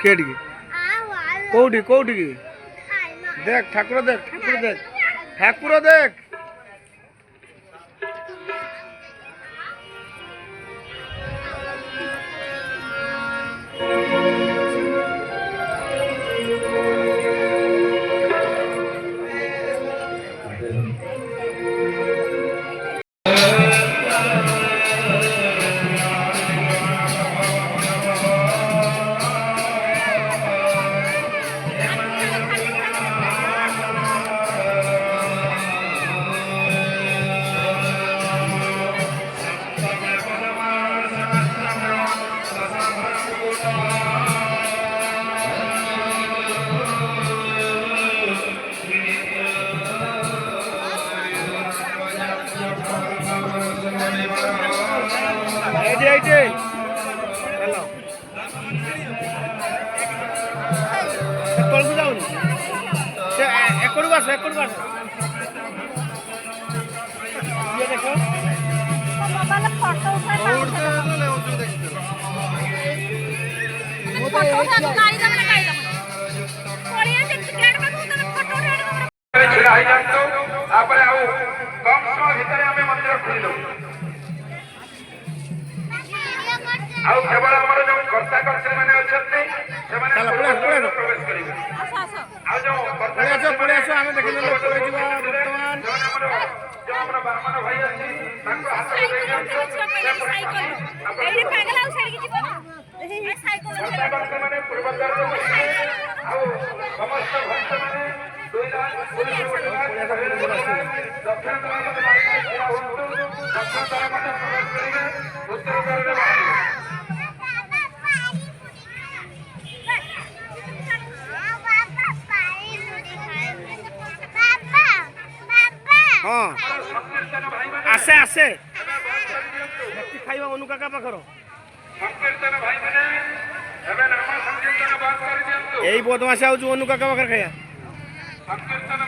केटी कोठी कोठी देख ठाकुर देख ठाकुर देख ठाकुर देख तलू जाऊन एकड़ बस ये देखो केवल आम जो कर्ता कर्त्री मैंने प्रवेश करेंगे ब्राह्मण भाई अच्छी पूर्वद्वार समस्त भक्त मैंने दक्षिण द्वार प्रवेश करेंगे उत्तर द्वार हाँ आसे आसे खाइबा अनु काका पाखर संकीर्तन भाई मैंने एबे नाम संकीर्तन बात कर दियंतु एई बदमाशी आउछु अनु काका पाखर खाया संकीर्तन